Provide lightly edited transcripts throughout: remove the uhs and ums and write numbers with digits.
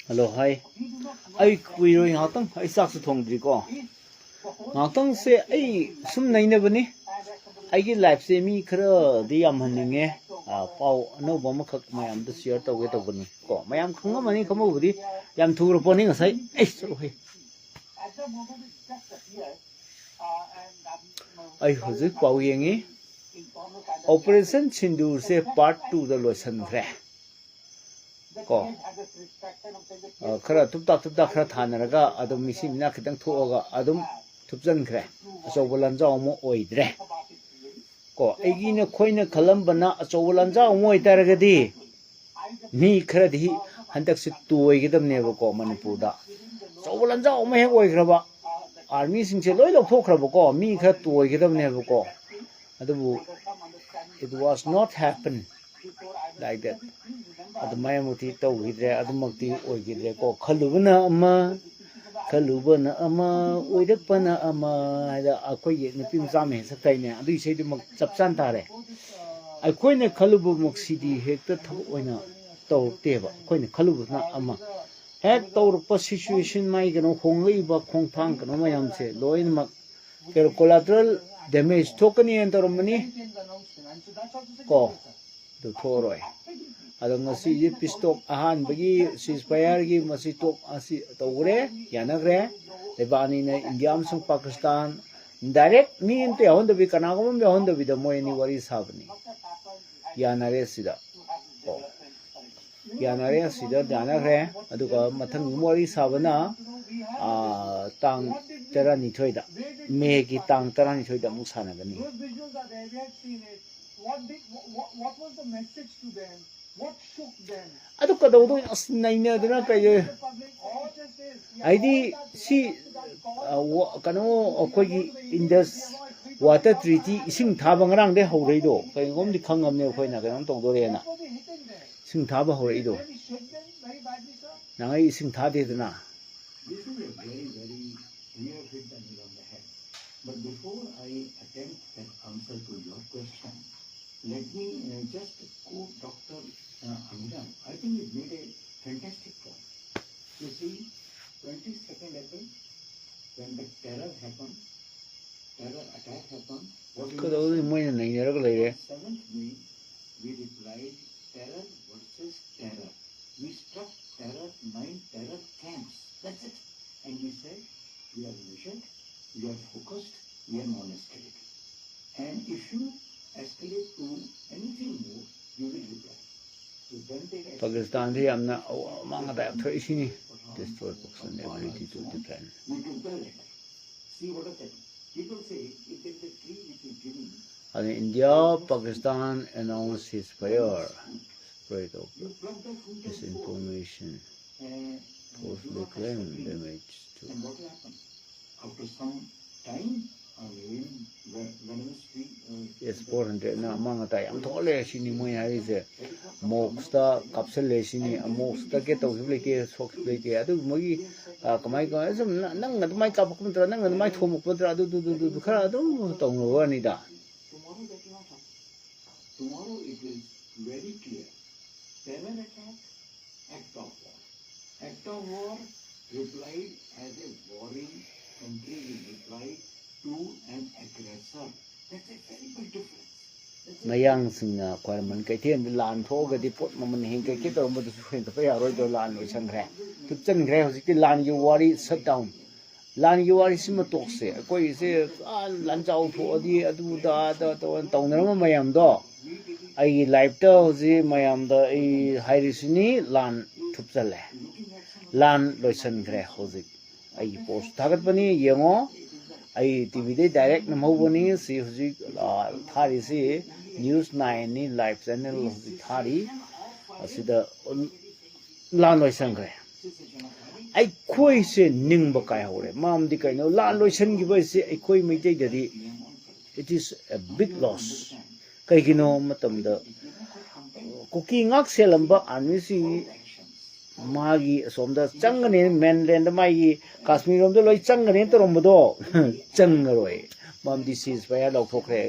Hello, hi. I query ngakang I sak su thong dri ko. Ngakang se ai sum nai na bani. I gi life se mi khara di yam haninge pau no bom khak mayam da share taw ge taw bani ko. Mayam khanga mani khamo budi yam thur poni ngasai. Ai so he. I hozik pau yengi. Operation Sindur se part 2 da losan thre. Ko khara tupta khara thanaraga adum misi mina khitang thoga adum thupjan khre achobulan jaw mo oidre ko egi na khoina khalam bana achobulan jaw mo itaragadi ni khara di handak se toy gidam ne ko manipur da achobulan jaw mo he oigraba army sing se loi lok thokhraba ko mi khara toy gidam ne ko adubu it was not happen like that adumay muti taw gidre adumakti oy gidre ko khalubana ama oidakpana ama da akoi nupi mcha me saktai ne adu sei du mak chapchan tare akoina khalubu moksidi hekta thab oina tawteba akoina khalubuna ama hek tawrpa situation mai gano honglei ba khongthang kano mayam se loin mak collateral damage thokani entormani ko du thoroi adong ngasi ye pistop ahan bagi ceasefire gi masi top asi tawre yanagre lebani na India amsung Pakistan direct mi inte honda bi kanagom be honda bi da moyni wari sabni yanare sida yanagre aduga mathang wari sabana tang terani thoida me gi tang terani thoida mu sanagani what was the message to them? What shook them? Adu kadawdo asnaina dana kay ID si kano akogi Indus water treaty ising thaba ngarang de horei do kay ngom di khangam ne khoina kanam tongdore na sing thaba horei do nangai ising thade dana. This is a very you have hit the nail on the head. But before I attempt an answer to your question, let me just quote Dr. Amiram. I think it made a fantastic point. You see, 22nd April, when the terror attack happened, what 7th May, we replied, terror versus terror. We struck terror, 9 terror camps. That's it. And we said, we are measured, we are focused, we are non-escalating. And if you escalate to anything more, you will reply. So then they Pakistan thi amna manga da thoi sini destroy Pakistan ability to defend. We took the letter. See what is that? People say if there is a tree which is giving. And India, Pakistan announced ceasefire. Spread of disinformation. Falsely claim damage to. And what will happen? After some time, Yes, 400 na mga tayo. Ang tole sini mo yari se moksta kapsel sini moksta ke to ke sok ke adu mogi kamai ko asum nang ngat mai kap ko tra nang mai thom ko tra adu du khara adu tong lo ni da. Tomorrow it is very clear. Terror attack, act of war. Act of war replied as a warring country will reply to an aggressor. That's a very big difference. Mayang sing kwar man kai thien lan tho ga di pot man hin kai ke to mo du hen ka ya roi do lan lo sang re tu chen re ho ki lan yu wari shut down lan yu wari sim to se koi se lan chau tho di adu da to na ma mayam do ai live to ho ji mayam da ai hai ri sini lan thup chale lan lo san re ho ji ai post thagat pani yengo I TV direct namobani si huji thari si news 9 ni live channel huji thari asida lan loi sangre ai khoi se ningba kai hore mam di kai no lan loi san gi ba se ai khoi mai dei dari it is a big loss kai gino matam da kuki ngak selamba army si magi somda changane mainland mai Kashmir rom do loi changane to rom do changaroi ꯃꯝꯗꯤ ceasefire ꯂꯧꯊꯣꯛꯈ꯭ꯔꯦ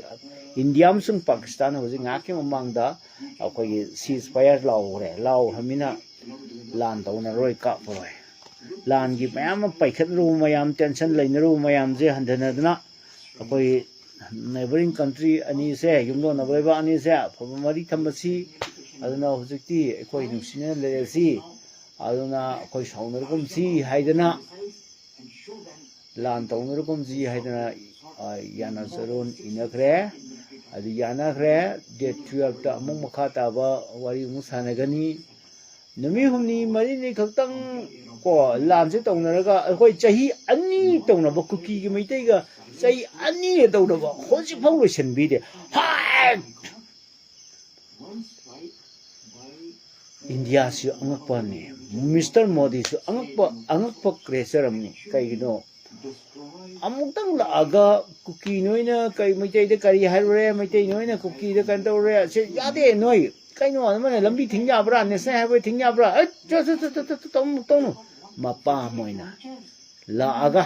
India ꯑꯃꯁꯨꯡ ꯄꯥꯀꯤꯁꯇꯥꯟ ꯍꯧꯖꯤꯛ ꯉꯥꯏꯍꯥꯛꯀꯤ ꯃꯃꯥꯡꯗ ꯑꯩꯈꯣꯏꯒꯤ ꯁꯤꯖ Fire ꯂꯥꯎꯈ꯭ꯔꯦ ꯂꯥꯎꯈ꯭ꯔꯕꯅꯤꯅ ꯂꯥꯟ ꯇꯧꯅꯔꯣꯏ ꯀꯥꯞꯄꯔꯣꯏ ꯂꯥꯟꯒꯤ ꯃꯌꯥꯝ ꯑꯃ ꯄꯥꯏꯈꯠꯂꯨꯕ ꯃꯌꯥꯝ ꯇꯦꯟꯁꯟ ꯂꯩꯅꯔꯨꯕ ꯃꯌꯥꯝꯁꯦ ꯍꯟꯊꯅꯗꯨꯅ ꯑꯩꯈꯣꯏ ꯅꯦꯕꯔꯤꯡ ꯀꯟꯇ꯭ꯔꯤ ꯑꯅꯤꯁꯦ ꯌꯨꯝꯂꯣꯟꯅꯕ ꯂꯩꯕꯥꯛ ꯑꯅꯤꯁꯦ ꯑꯐꯕ ꯃꯔꯤ ꯊꯝꯕꯁꯤ ꯑꯗꯨꯅ ꯍꯧꯖꯤꯛꯇꯤ ꯑꯩꯈꯣꯏ ꯅꯨꯡꯁꯤꯅꯅ ꯂꯩꯔꯁꯤ ꯑꯗꯨꯅ ꯑꯩꯈꯣꯏ ꯁꯥꯎꯅꯔꯒꯨꯝꯁꯤ ꯍꯥꯏꯗꯅ ꯂꯥꯟ ꯇꯧꯅꯔꯒꯨꯝꯁꯤ ꯍꯥꯏꯗꯅ ꯌꯥꯅꯆꯔꯣꯟ ꯏꯅꯈ꯭ꯔꯦ ꯑꯗꯨ ꯌꯥꯅꯈ꯭ꯔꯦ ꯗꯦꯠ 12ꯇ ꯑꯃꯨꯛ ꯃꯈꯥ ꯇꯥꯕ ꯋꯥꯔꯤ ꯑꯃꯨꯛ ꯁꯥꯟꯅꯒꯅꯤ ꯅꯨꯃꯤꯠ ꯍꯨꯝꯅꯤ ꯃꯔꯤꯅꯤ ꯈꯛꯇꯪ ꯀꯣ ꯂꯥꯟꯁꯦ ꯇꯧꯅꯔꯒ ꯑꯩꯈꯣꯏ ꯆꯍꯤ ꯑꯅꯤ ꯇꯧꯅꯕ ꯀꯨꯀꯤꯒꯤ ꯃꯩꯇꯩꯒ ꯆꯍꯤ ꯑꯅꯤ ꯇꯧꯅꯕ ꯍꯧꯖꯤꯛꯐꯥꯎ ꯂꯣꯏꯁꯤꯟꯕꯤꯗꯦ ꯏꯟꯗꯤꯌꯥꯁꯨ ꯑꯉꯛꯄꯅꯤ ꯃꯤꯁꯇꯔ ꯃꯣꯗꯤꯁꯨ ꯑꯉꯛꯄ ꯀ꯭ꯔꯦꯆꯔ ꯑꯃꯅꯤ ꯀꯩꯒꯤꯅꯣ ꯑꯃꯨꯛꯇꯪ ꯂꯥꯛꯑꯒ ꯀꯨꯀꯤ ꯅꯣꯏꯅ ꯀꯩ ꯃꯩꯇꯩꯗ ꯀꯔꯤ ꯍꯥꯏꯔꯨꯔꯦ ꯃꯩꯇꯩ ꯅꯣꯏꯅ ꯀꯨꯀꯤꯗ ꯀꯩꯅꯣ ꯇꯧꯔꯦ ꯁꯤ ꯌꯥꯗꯦ ꯅꯣꯏ ꯀꯩꯅꯣ ꯑꯗꯨꯃꯥꯏꯅ ꯂꯝꯕꯤ ꯊꯤꯡ ꯌꯥꯕ꯭ꯔꯥ ꯅꯦꯁꯅꯦꯜ ꯍꯥꯏꯋꯦ ꯊꯤꯡ ꯌꯥꯕ꯭ꯔꯥ ꯇꯧꯅꯨ ꯃꯄꯥ ꯑꯃ ꯑꯣꯏꯅ ꯂꯥꯛꯑꯒ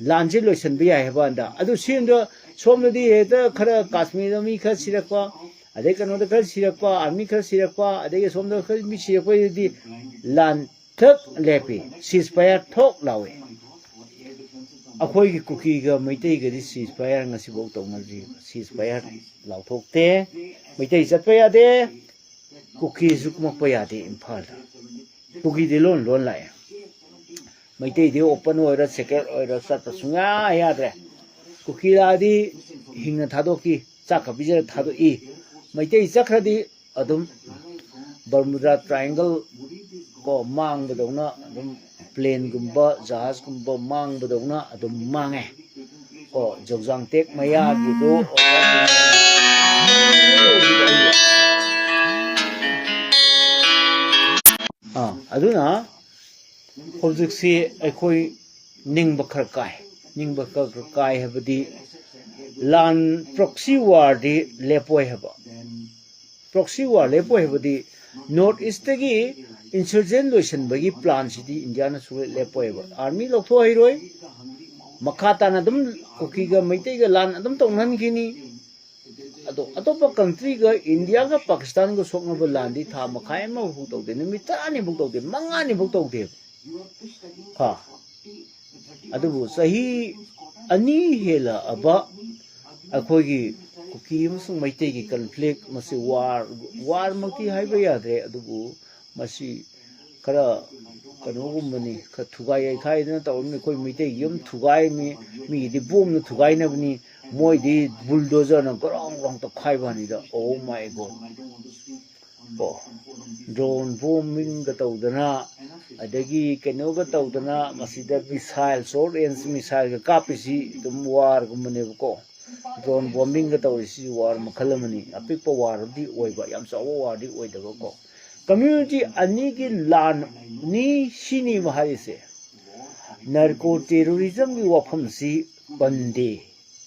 ꯂꯥꯟꯁꯦ ꯂꯣꯏꯁꯤꯟꯕ ꯌꯥꯏ ꯍꯥꯏꯕ ꯀꯥꯟꯗ ꯑꯗꯨ ꯁꯤꯗ ꯁꯣꯝꯗꯗꯤ ꯍꯦꯛꯇ ꯈꯔ ꯀꯥꯁꯃꯤꯔꯗ ꯃꯤ ꯈꯔ ꯁꯤꯔꯛꯄ ꯑꯗꯩ ꯀꯩꯅꯣꯗ ꯈꯔ ꯁꯤꯔꯛꯄ ꯑꯥꯔꯃꯤ ꯈꯔ ꯁꯤꯔꯛꯄ ꯑꯗꯒꯤ ꯁꯣꯝꯗ ꯈꯔ ꯃꯤ ꯁꯤꯔꯛꯄꯗꯨꯗꯤ ꯂꯥꯟ ꯊꯛ ꯂꯦꯞꯄꯤ ꯁꯤꯖ ꯐꯥꯌꯔ ꯊꯣꯛ ꯂꯥꯎꯏ ꯑꯩꯈꯣꯏꯒꯤ ꯀꯨꯀꯤꯒ ꯃꯩꯇꯩꯒꯗꯤ ꯁꯤꯖ ꯐꯥꯌꯔ ꯉꯁꯤꯐꯥꯎ ꯇꯧꯅꯗ꯭ꯔꯤ ꯁꯤꯖ ꯐꯥꯌꯔ ꯂꯥꯎꯊꯣꯛꯇꯦ ꯃꯩꯇꯩ ꯆꯠꯄ ꯌꯥꯗꯦ ꯀꯨꯀꯤꯁꯨ ꯀꯨꯝꯃꯛꯄ ꯌꯥꯗꯦ ꯏꯝꯐꯥꯜꯗ ꯀꯨꯀꯤꯗꯤ ꯂꯣꯟ ꯂꯥꯛꯑꯦ ꯃꯩꯇꯩꯗꯤ ꯑꯣꯄꯟ ꯑꯣꯏꯔ ꯁꯦꯀ꯭ꯔꯦꯠ ꯑꯣꯏꯔ ꯆꯠꯄ ꯁꯨꯡꯌꯥ ꯌꯥꯗ꯭ꯔꯦ ꯀꯨꯀꯤ ꯂꯥꯛꯑꯗꯤ ꯍꯤꯡꯅ ꯊꯥꯗꯣꯛꯈꯤ ꯆꯥꯛꯀ ꯄꯤꯖꯔ ꯊꯥꯗꯣꯛꯏ ꯃꯩꯇꯩ ꯆꯠꯈ꯭ꯔꯗꯤ ꯑꯗꯨꯝ ꯕꯔꯃꯨꯗꯥ ꯇ꯭ꯔꯥꯏꯡꯒꯜ ꯀꯣ ꯃꯥꯡꯕꯗꯧꯅ ꯑꯗꯨꯝ ꯄ꯭ꯂꯦꯟꯒꯨꯝꯕ ꯖꯍꯥꯖꯀꯨꯝꯕ ꯃꯥꯡꯕꯗꯧꯅ ꯑꯗꯨꯝ ꯃꯥꯡꯉꯦ ꯀꯣ ꯖꯧꯖꯥꯡꯇꯦꯛ ꯃꯌꯥꯒꯤꯗꯣ ꯑꯗꯨꯅ ꯍꯧꯖꯤꯛꯁꯤ ꯑꯩꯈꯣꯏ ꯅꯤꯡꯕ ꯈꯔ ꯀꯥꯏ ꯍꯥꯏꯕꯗꯤ ꯂꯥꯟ ꯄ꯭ꯔꯣꯛꯁꯤ ꯋꯥꯔꯗꯤ ꯂꯦꯞꯄꯣꯏ ꯍꯥꯏꯕ ꯄ꯭ꯔꯣꯛꯁꯤ ꯋꯥꯔ ꯂꯦꯞꯄꯣꯏ ꯍꯥꯏꯕꯗꯤ ꯅꯣꯔꯠ ꯏꯁꯇꯒꯤ ꯏꯟꯁꯔꯖꯦꯟ ꯂꯣꯏꯁꯤꯟꯕꯒꯤ ꯄ꯭ꯂꯥꯟꯁꯤꯗꯤ ꯏꯟꯗꯤꯌꯥꯅ ꯁꯨꯡꯂꯦꯞ ꯂꯦꯞꯄꯣꯏꯕ ꯑꯥꯔꯃꯤ ꯂꯧꯊꯣꯛꯍꯩꯔꯣꯏ ꯃꯈꯥ ꯇꯥꯅ ꯑꯗꯨꯝ ꯀꯨꯀꯤꯒ ꯃꯩꯇꯩꯒ ꯂꯥꯟ ꯑꯗꯨꯝ ꯇꯧꯅꯍꯟꯈꯤꯅꯤ ꯑꯗꯣ ꯑꯇꯣꯞꯄ ꯀꯟꯇ꯭ꯔꯤꯒ ꯏꯟꯗꯤꯌꯥꯒ ꯄꯥꯀꯤꯁꯇꯥꯟꯒ ꯁꯣꯛꯅꯕ ꯂꯥꯟꯗꯤ ꯊꯥ ꯃꯈꯥꯏ ꯑꯃꯐꯥꯎ ꯇꯧꯗꯦ ꯅꯨꯃꯤꯠ 10ꯅꯤꯐꯥꯎ ꯇꯧꯗꯦ 5ꯅꯤꯐꯥꯎ ꯇꯧꯗꯦꯕ ꯑꯗꯨꯕꯨ ꯆꯍꯤ 2 ꯍꯦꯜꯂꯛꯑꯕ ꯑꯩꯈꯣꯏꯒꯤ ꯀꯨꯀꯤ ꯑꯃꯁꯨꯡ ꯃꯩꯇꯩꯒꯤ ꯀꯟꯐ꯭ꯂꯤꯛ ꯃꯁꯤ ꯋꯥꯔꯃꯛꯇꯤ ꯍꯥꯏꯕ ꯌꯥꯗ꯭ꯔꯦ ꯑꯗꯨꯕꯨ ꯃꯁꯤ ꯈꯔ ꯀꯩꯅꯣꯒꯨꯝꯕꯅꯤ ꯈꯔ ꯊꯨꯒꯥꯏ ꯌꯩꯈꯥꯏꯗꯅ ꯇꯧꯔꯕꯅꯤ ꯑꯩꯈꯣꯏ ꯃꯩꯇꯩꯒꯤ ꯌꯨꯝ ꯊꯨꯒꯥꯏꯅꯤ ꯃꯤꯒꯤꯗꯤ ꯕꯣꯝꯅ ꯊꯨꯒꯥꯏꯅꯕꯅꯤ ꯃꯣꯏꯗꯤ ꯕꯨꯜꯗꯣꯖꯔꯅ ꯒ꯭ꯔꯣꯡ ꯒ꯭ꯔꯣꯡ ꯇꯧꯈꯥꯏꯕ ꯋꯥꯅꯤꯗ ꯑꯣ ꯃꯥꯏ ꯒꯣꯗ ꯗ꯭ꯔꯣꯟ ꯕꯣꯝꯕꯤꯡꯒ ꯇꯧꯗꯅ ꯑꯗꯒꯤ ꯀꯩꯅꯣꯒ ꯇꯧꯗꯅ ꯃꯁꯤꯗ ꯃꯤꯁꯥꯏꯜ ꯁꯣꯔꯠ ꯔꯦꯟꯖ ꯃꯤꯁꯥꯏꯜꯒ ꯀꯥꯞꯄꯤꯁꯤ ꯑꯗꯨꯝ ꯋꯥꯔꯒꯨꯝꯕꯅꯦꯕꯀꯣ ꯗ꯭ꯔꯣꯟ ꯕꯣꯝꯕꯤꯡꯒ ꯇꯧꯔꯤꯁꯤ ꯋꯥꯔ ꯃꯈꯜ ꯑꯃꯅꯤ ꯑꯄꯤꯛꯄ ꯋꯥꯔꯗꯤ ꯑꯣꯏꯕ ꯌꯥꯝ ꯆꯥꯎꯕ ꯋꯥꯔꯗꯤ ꯑꯣꯏꯗꯕꯀꯣ ꯀꯝꯃ꯭ꯌꯨꯅꯤꯇꯤ ꯑꯅꯤꯒꯤ ꯂꯥꯟꯅꯤ ꯁꯤꯅꯤꯕ ꯍꯥꯏꯔꯤꯁꯦ ꯅꯥꯔꯀꯣ ꯇꯦꯔꯣꯔꯤꯖꯝꯒꯤ ꯋꯥꯐꯝꯁꯤ ꯄꯟꯗꯦ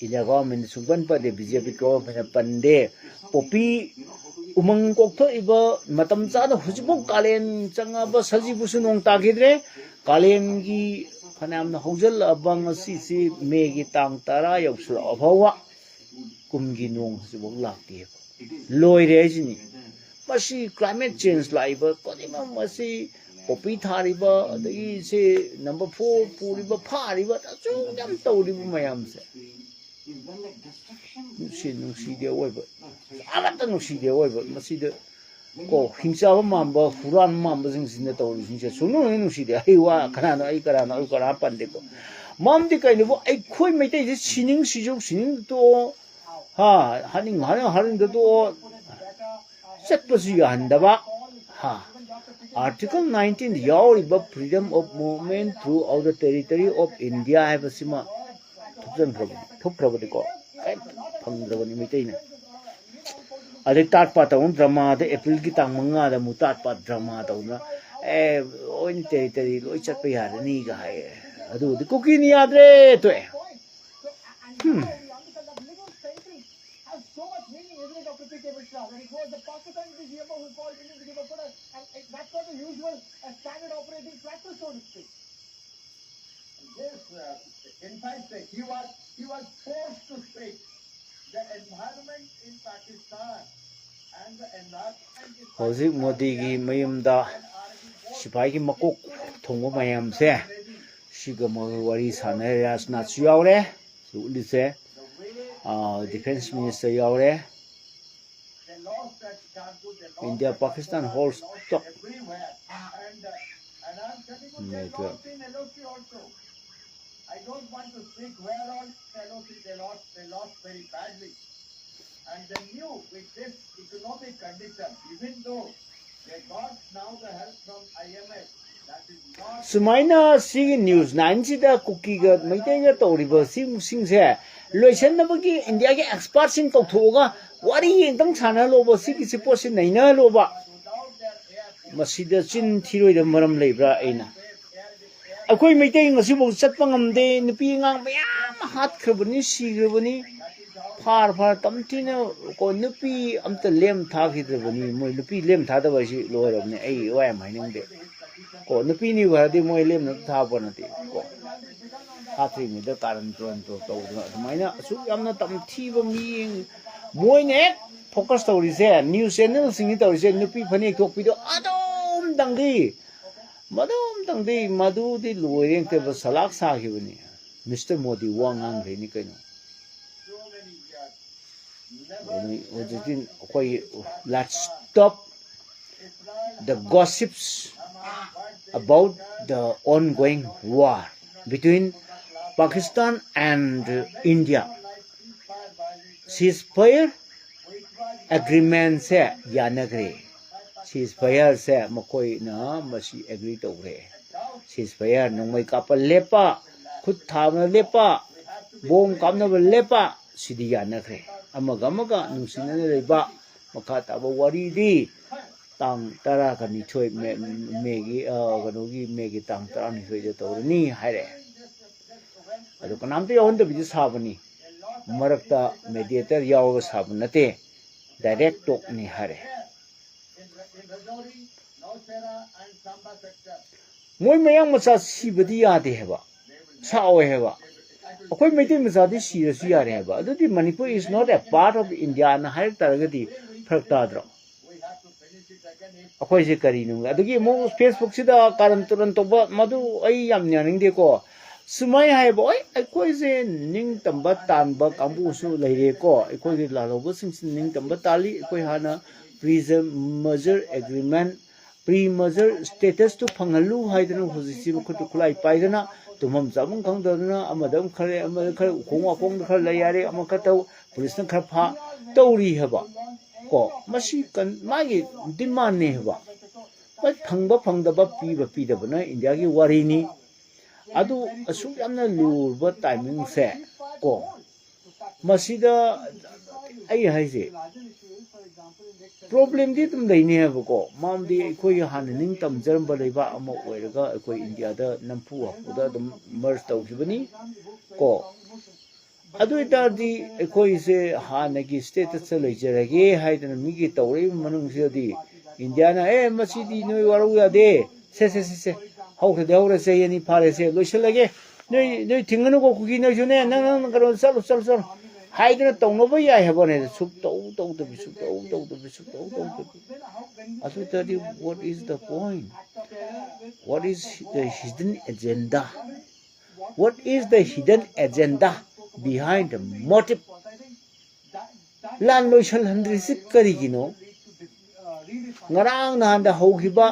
ꯏꯟꯗꯤꯌꯥ ꯒꯣꯚꯔꯟꯃꯦꯟꯠ ꯁꯨꯡꯄꯟ ꯄꯟꯗꯦ ꯕꯤꯖꯦꯄꯤ ꯒꯣꯚꯔꯟꯃꯦꯟꯠꯅ ꯄꯟꯗꯦ ꯄꯣꯄꯤ ꯎꯃꯪ ꯀꯣꯛꯊꯣꯛꯏꯕ ꯃꯇꯝ ꯆꯥꯅ ꯍꯧꯖꯤꯛꯐꯥꯎ ꯀꯥꯂꯦꯟ ꯆꯪꯉꯕ ꯁꯖꯤꯕꯨꯁꯨ ꯅꯣꯡ ꯇꯥꯈꯤꯗ꯭ꯔꯦ ꯀꯥꯂꯦꯟꯒꯤ ꯐꯅꯌꯥꯝꯅ ꯍꯧꯖꯤꯜꯂꯛꯑꯕ ꯉꯁꯤꯁꯤ ꯃꯦꯒꯤ ꯇꯥꯡ 10 ꯌꯧꯁꯤꯜꯂꯛꯑ ꯐꯥꯎꯕ ꯀꯨꯝꯒꯤ ꯅꯣꯡ ꯍꯧꯖꯤꯛꯐꯥꯎ ꯂꯥꯛꯇꯦꯕ ꯂꯣꯏꯔꯦ ꯍꯥꯏꯁꯤꯅꯤ ꯃꯁꯤ ꯀ꯭ꯂꯥꯏꯃꯦꯠ ꯆꯦꯟꯖ ꯂꯥꯛꯏꯕ ꯈꯨꯗꯤꯡꯃꯛ ꯃꯁꯤ ꯄꯣꯄꯤ ꯊꯥꯔꯤꯕ ꯑꯗꯒꯤ ꯁꯤ ꯅꯝꯕꯔ 4 ꯄꯨꯔꯤꯕ ꯐꯥꯔꯤꯕ ꯑꯁꯨꯛ ꯌꯥꯝ ꯇꯧꯔꯤꯕ ꯃꯌꯥꯝꯁꯦ ꯅꯨꯡꯁꯤꯗꯦ ꯑꯣꯏꯕ ꯑꯃꯠꯇ ꯅꯨꯡꯁꯤꯗꯦ ꯑꯣꯏꯕ ꯃꯁꯤꯗ ꯀꯣ ꯍꯤꯡꯆꯥꯕ ꯃꯥꯟꯕ ꯍꯨꯔꯥꯟꯕ ꯃꯥꯟꯕꯁꯤꯡꯁꯤꯅ ꯇꯧꯔꯤꯁꯤꯡꯁꯦ ꯁꯨꯡꯅꯨꯡ ꯅꯨꯡꯁꯤꯗꯦ ꯑꯩ ꯋꯥ ꯀꯅꯥꯅꯣ ꯑꯩ ꯀꯅꯥ ꯄꯟꯗꯦꯀꯣ ꯃꯔꯝꯗꯤ ꯀꯩꯅꯣꯕꯨ ꯑꯩꯈꯣই ꯃꯩꯇꯩꯁꯦ ꯁꯤꯅꯤꯡ ꯇꯣꯛꯑꯣ ꯍꯥꯅꯤꯡꯗ ꯇꯣꯛꯑꯣ ꯆꯠꯄꯁꯨ ꯌꯥꯍꯟꯗꯕ आर्टिकल 19 यावरिबा freedom of movement throughout the territory of India हैबसिमा थुपख्रबदिको फंद्रबनि मितैना अदे ताटपा तौन ड्रामा द अप्रैल की तांग 5 दा मु ताटपा ड्रामा तौना ए ओइन टेरिटरी लोइ चटपा यारनी गा हाय अदु दि कुकी नि याद्रे तो That's not the usual standard operating practice, so to speak. Yes, in fact, he was he was forced to speak. The environment in Pakistan and the environment in Hojik Modi gi mayumda sipai gi makok thongba mayam se siga mo wari sane Rajnath chu yaure su ulise defense minister yaure they lost at Kargil, they lost India Pakistan holds top everywhere. And I'm telling you, they lost in LOC also. I don't want to speak where all LOC they lost very badly. And they knew with this economic condition, even though they got now the help from IMF, that is not Sumaina sigi news 90 da cookie ga maitai ga toriba sing se loisan na bagi India ge expert sing kau thoga wari engdang chana loba sigi support sin naina loba without their air masida chin thiroi da maram leibra aina akoi maitai ngasi bo chatpa ngamde nupi ngang mayam hat khrabani sigrabani far tamtina ko nupi amta lem tha khidrabani moi nupi lem tha da basi loirabni ai wai mining de ko nupi ni waradi moi lem na tha bonati ko hathri mi da karan tron to maina su yamna tamthiba mi moi ne focus tawri se news channel singi tawri se nupi phani thokpi do adom dangdi madu di loireng te ba salak sa khibani Mr. Modi wangang re ni kaino let's stop the gossips about the ongoing war between Pakistan and India. Ceasefire agreement se yanagre. Ceasefire se makoi na masi agree togre. Ceasefire nongmai kapal lepa, khut thamna lepa, bom kamna lepa sidi yanagre. Amaga nungsina leba makha taba wari di tang tara kani choi megi ganogi megi tang tara ni choi to ni haire adu kanam te on de bi sabani marakta mediator yaw sabnate direct talk ni haire moi mayang macha sibadi yade heba sawe heba akoi maitai macha di sirasu yare heba adu Manipur is not a part of India na hair taragadi phrakta dro akoi je kari nu adugi mo Facebook sida karan turan to ba madu ai yam nyaning de ko sumai hai boy akoi je ning tamba tan ba kambu su leire ko akoi ge la lo bo sing ning tamba tali akoi hana pre-merger agreement pre-merger status to phangalu haidana hojisi ko to khulai paidana tumam jamung khangdana amadam khare khongwa khong khar la yare amaka taw police na khar pha tawri haba ko masi kan magi demand ne haba but phangda pidaba na India gi wari ni adu asu yamna lurba timing se ko masida ai haise problem di tum dai ne haba ko mam di koi han ning tam jarm ba leiba amo oiraga koi India da nampu da dum merge tawjibani ko adu itardi koi se hanagi status lejerage haidana migi tawri manung se di India na masidi noi waru ya de se hawre se yani phare se loisalage noi thinganu ko kugi noi june nang karo sal haidana tawno ba ya hebane suk taw adu itardi what is the point, what is the hidden agenda behind the motive lan loisal handri sik kari gino ngarang nahan da hogiba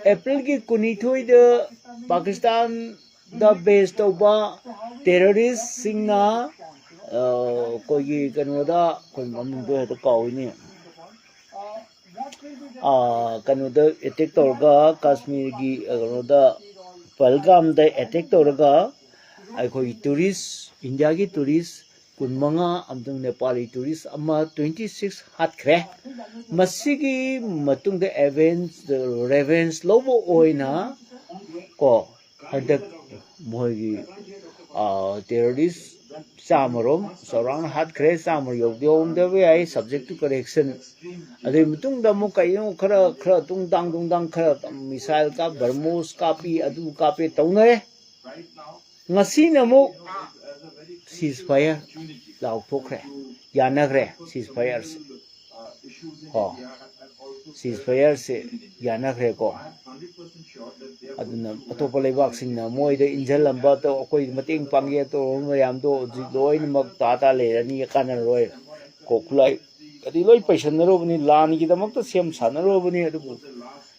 April ki kunithoi de Pakistan da base to ba terrorist singna kogi kanoda koi mamung do to kawini kanoda attack torga Kashmir gi kanoda Palgam da attack torga ai koi tourist India ki tourist kunmanga amtung Nepali tourist ama 26 hatkre masigi matung de events revenge lobo oina ko hadak moigi terrorist samarom sorang hatkre samar yogdiom de ai subject to correction ade mutung da mo kayo khara tung dang khara missile ka barmos kapi adu kape taunare Ngasina mo ceasefire lautokre yanagre ceasefire se ho ceasefire se yanagre ko aduna atopa leibak singna moida injal lamba to koi mating pangye to mayam do loi mak ta le ani kana roi ko khulai adi loi paisan ro bani lan gi damak to sem san ro bani adu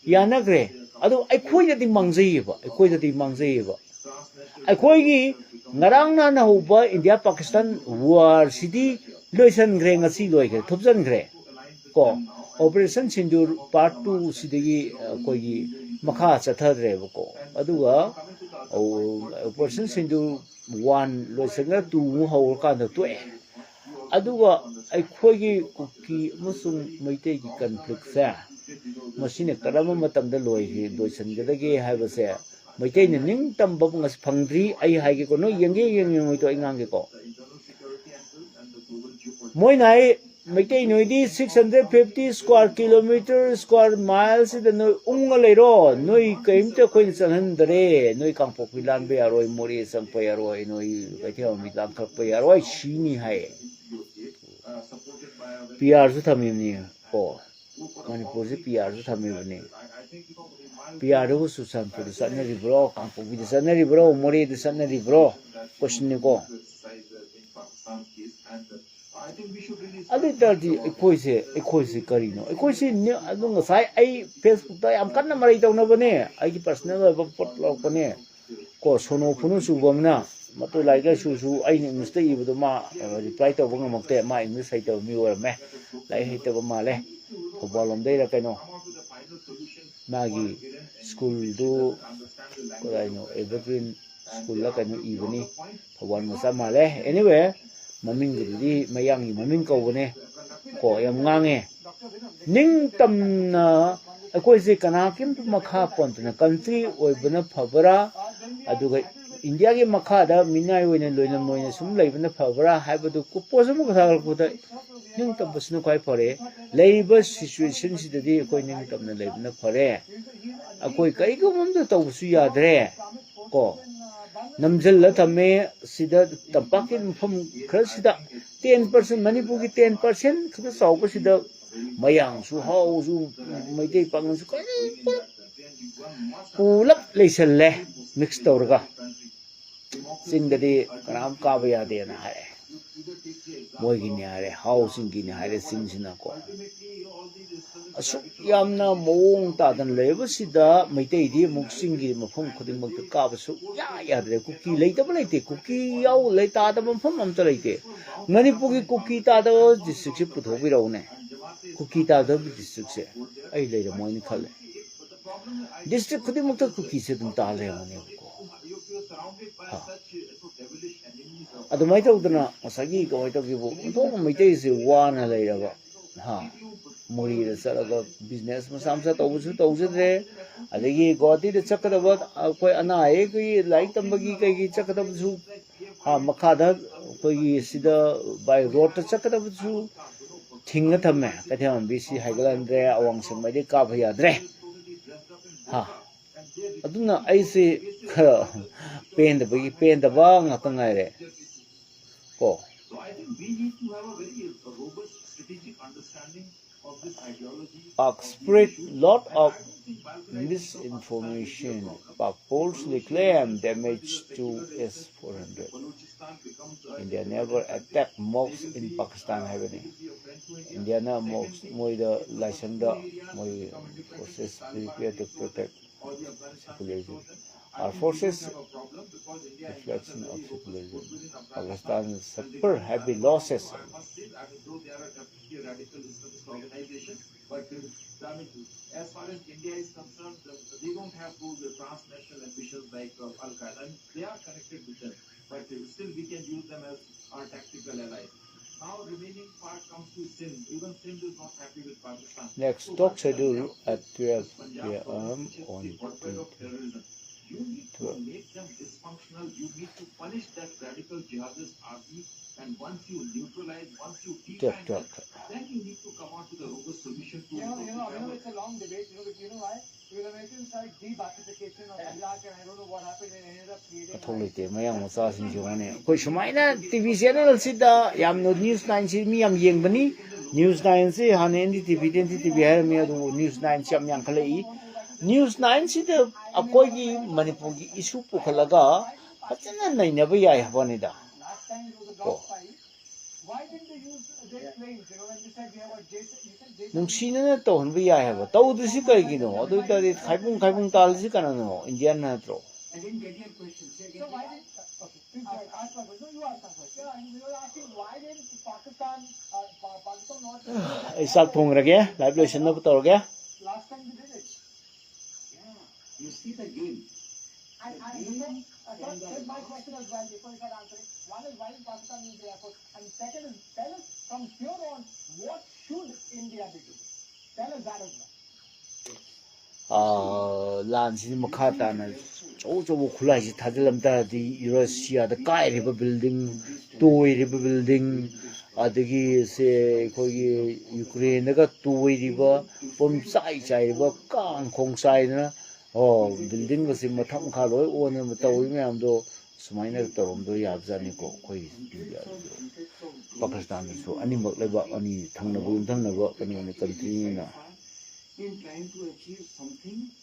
yanagre adu ai khoi da ding mangjai ba ai khoi da ding mangjai ba ai khoi gi ngarang na na hoba India Pakistan war city loisan gre ngasi loi gre thupjan gre ko operation sindur part 2 sidigi koi gi makha chathadre ko aduga operation sindur 1 loisanga 2 hawr ka da to aduga ai khoi gi kuki musung meite gi conflict sa masine karama matam da loi gi loisan gadage haiba se meite ni ning tam ba ngas phangri ai hai gi ko no yenge moi to ingang gi ko moi nai Meitei noidi 650 square kilometer square miles the no unga leiro noi kaim te khoin sanhandre noi kangpok pilan be aroi mori sang pe aroi noi kaithau mi lam thak pe aroi shini hai PR su thami ni ko manipur se PR su thami ni PR ro su san pu sanna ri bro kangpok bi sanna ri bro mori de sanna ri bro question ni ko adu tardi ekhoise karino ekhoise ne adu ngasai ai Facebook ta yam kanna marai tawna bane ai gi personal ba pot lok bane ko sono phunu su bomna matu lai ga su su ai ni mistake ibu ma reply taw bang makte ma english sai taw mi wer me lai hai taw ma le ko bolom dei ra kaino magi school do ko ai no evergreen school la kaino ibani thawon ma sa ma le anyway maming di mayangi maming ko ne ko yam ngange ning tam na akoi se kana kim makha pon na country oi bana phabara aduga india ge makha da minai oina loina moina sum leibana phabara haibadu ku posum ka thal ku da ning tam basna kai pare leiba situation sidadi akoi ning tam na leibana pare akoi kai ko mum da taw su yadre ko namjal la thame sida tampakin phum khar sida 10% manipur ki 10% khada sauka sida mayang su hau su maitei pang su kai pulap leisan le mix tawrga singdadi karam ka ba ya de na hai moi gi ne are housing gi ne hare singsina ko asuk yamna mong ta dan leba sida maitei di muksing gi mafum khuding mak ka ba su ya de kuki leita ba leite kuki yau leita da mafum am ta leite manipur gi kuki ta da district se putho bi ro ne kuki ta da district se ai le ra moi ni khale district khuding mak ta kuki se dum ta le ne ko adumai ta udna asagi ko mai ta gi bu to maitei se wa na le ra ba ha mori da saraga business ma samsa tawsu tawjadre adagi goti da chakadaba koi ana ai ki like tambagi kai gi chakadaba su ha makada koi sida by road ta chakadaba su thinga thamme katham bc haigalandre awang samai de ka bhaya dre ha aduna ai se pen da ba ngata ngai re ko So I think we need to have a very robust strategic understanding of this ideology. Spread lot of misinformation. Pak falsely claim damage to S-400. India never attacked mosques in Pakistan, happening. India na mosques, moi the Lashanda, moi forces prepare to protect secularism. Our forces reflection of secularism. Pakistan suffer heavy losses. But as far as India is concerned, they don't have those transnational ambitions like Al-Qaeda. And they are connected with them, but still we can use them as our tactical allies. Now remaining part comes to Sindh. Even Sindh is not happy with Pakistan. Next talk schedule at 12 p.m. on You need to make them dysfunctional. You need to punish that radical jihadist army. And once you neutralize, once you define them, then you need to come out with a robust solution to it's a long debate. You know why? Because the Americans like de-Ba'athification of Iraq, and I don't know what happened. It ended up creating. Thong lite mayang macha sin jongane koi sumaina TV channel sida yamno news 9 si mi yam yengbani news 9 se hane NDTV NDTV har mi adu news 9 si yam yang khalai news 9 sida akoi gi manipur gi issue pukhalaga phachana nainaba yai habanida Last time it was a dog fight. Why didn't they use their planes? When they said we have a Jason, you said Jason. nungsina to hanba yai haba tawdisi kai gino adu tari khaibung talsi kanano Indian na tro I didn't get your question. Say again. So why did ask my question? No, you ask my question. We were asking why didn't Pakistan not? ai sak thong rage live lesson na torge Last time we did it. Yeah, you see the game. Here's my question as well before you start answering. One is why did Pakistan use the airport? And second is tell us from here on what should India be doing? Tell us that as well. lansi makha ta na cho khulai si thadalam ta di Russia da kai riba building toy riba building adagi se khoi gi Ukraine ga toy riba pom chai riba kang khong sai na building ga si matham kha loi on ma tawi myam do sumaina torom do yab jani ko khoi Pakistan so ani mak leba ani thangna bu kani country na In trying to achieve something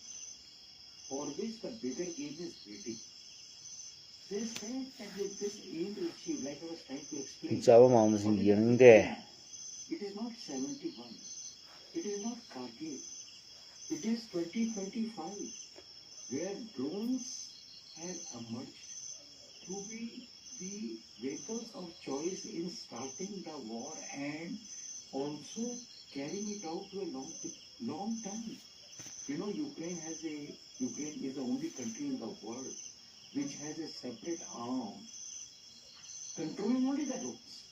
for which the bigger aim is waiting. They said that with this aim to achieve, like I was trying to explain, chaba mam sing yang de it is not 71, it is not Kargil, it is 2025, where drones have emerged to be the vehicles of choice in starting the war and also carrying it out to a long time. You know, Ukraine is the only country in the world which has a separate arm controlling only the drones.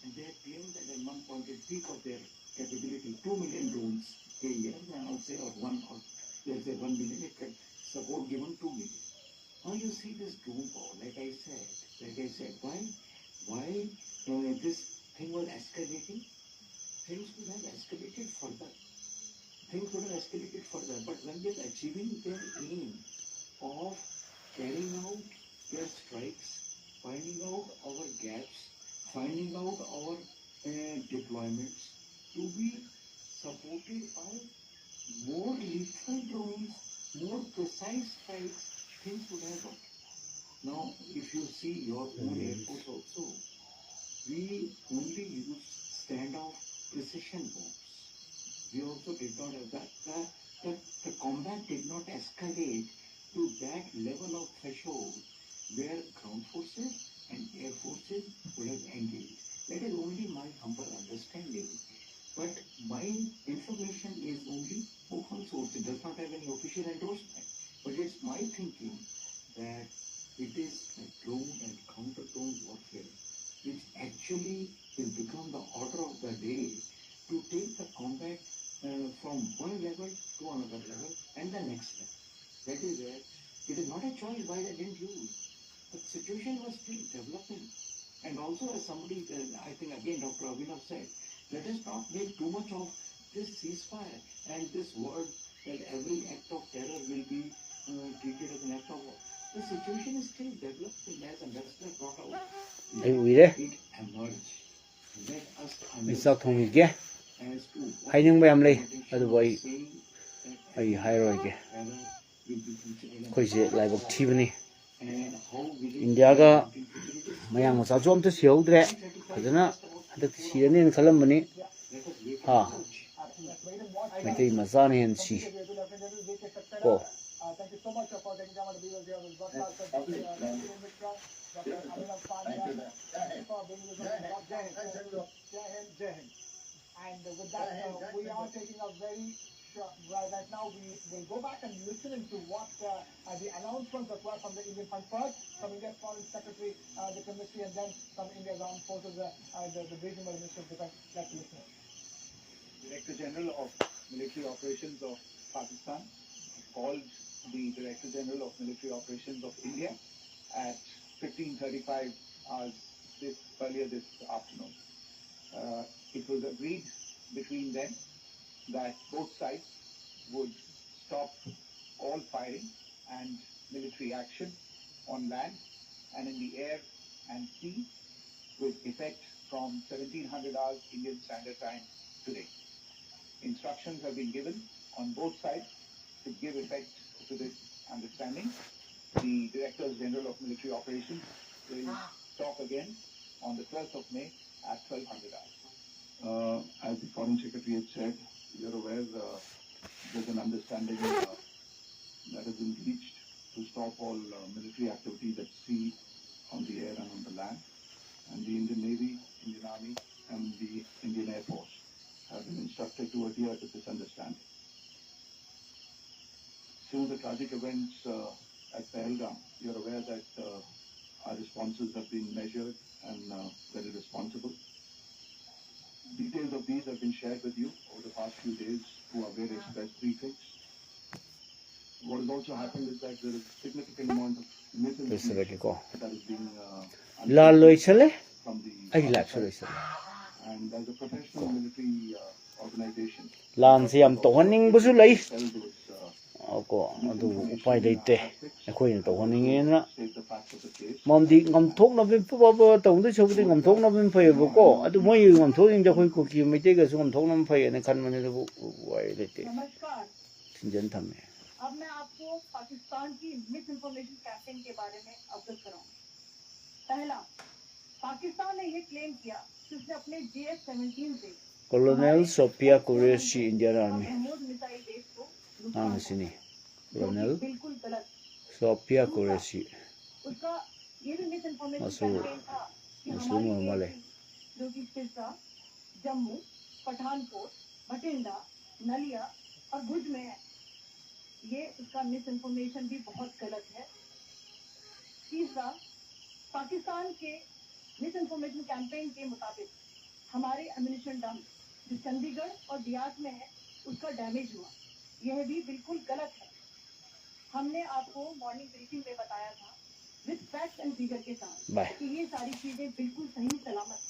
And they have claimed that at one point at peak of their capability, 2 million drones a year, and I'll say, or let's say 1 million, it can support given 2 million. Now you see this drone war, like I said, why this thing was escalating? Things could have escalated further. But when they're achieving their aim of carrying out their strikes, finding out our gaps, finding out our deployments to be supported by more lethal drones, more precise strikes, things would have worked. Now, if you see your own Air Force also, we only use standoff precision bombs. We also did not have the combat did not escalate to that level of threshold where ground forces and air forces would have engaged. That is only my humble understanding. But my information is only open source. It does not have any official endorsement. But it's my thinking that it is the drone and counter-drone warfare which actually will become the order of the day to take the combat from one level to another level and the next level. That is where it is not a choice why they didn't use. The situation was still developing. And also as somebody, I think again Dr. Abhinav said, let us not make too much of this ceasefire and this word that every act of terror will be treated as an act of war. The situation is still developing as ambassador brought out. It emerged. Let us understand. hainingba yam lei adu ai hairoige khoi je laibok thibani India ga mayang ma sa jom ta siaudre phajana hadak sirane khalambani ha metai mazan hen si ko Thank you so much for taking time to be with us. And with that, we are taking a very short right now. We will go back and listen to what the announcements that were from the Indian Fund first, from India's Foreign Secretary, the Ministry, and then from India's Armed Forces, the Regional Ministry of Defense. Let's listen. Director General of Military Operations of Pakistan called the Director General of Military Operations of India at 15:35 hours earlier this afternoon. It was agreed between them that both sides would stop all firing and military action on land and in the air and sea with effect from 1700 hours Indian Standard Time today. Instructions have been given on both sides to give effect to this understanding. The Directors General of Military Operations will talk again on the 12th of May at 1200 hours. As the Foreign Secretary had said, you're aware there's an understanding that has been reached to stop all military activities at sea, on the air and on the land. And the Indian Navy, Indian Army and the Indian Air Force have been instructed to adhere to this understanding. Since the tragic events at Pahalgam, you're aware that our responses have been measured and very responsible. Details of these have been shared with you over the past few days through our various press briefings. What has also happened is that there is significant amount of misinformation that is being La loi chale, from the ai la chale chale. and as a professional military organization, Lan si am to haning busu lai. tell those Ako adu upai leite. Akoi na to haning na. state the facts of the case. Mom di ngam thok na bin pa ba tong de chok di ngam thok na bin phai ba ko. Adu moi ngam thok ing ja khoi ko ki me te ga su ngam thok na phai ne khan mane bu wai leite. नमस्कार। Sinjan thamme. अब मैं आपको पाकिस्तान की miss information campaign के बारे में अवगत कराऊंगा। पहला, पाकिस्तान ने ये क्लेम किया कि उसने अपने JF-17 से Colonel Sophia Qureshi, Indian Army. BrahMos missile base को Ang sini. Colonel बिल्कुल गलत। Sophia Qureshi. उसका ये भी मिस इन्फॉर्मेशन Masuk. कैंपेन था कि Masuk हमारी normal एयर जो कि सिरसा, जम्मू, पठानकोट, भटिंडा, नलिया और भुज में है। ये उसका मिस इन्फॉर्मेशन भी बहुत गलत है। तीसरा, पाकिस्तान के मिस इन्फॉर्मेशन कैंपेन के मुताबिक हमारे एम्युनिशन डंप जो चंडीगढ़ और डियास में है उसका डैमेज हुआ, यह भी बिल्कुल गलत है। हमने आपको मॉर्निंग ब्रीफिंग में बताया था विद फैक्ट एंड फिगर के साथ Bye. कि ये सारी चीजें बिल्कुल सही सलामत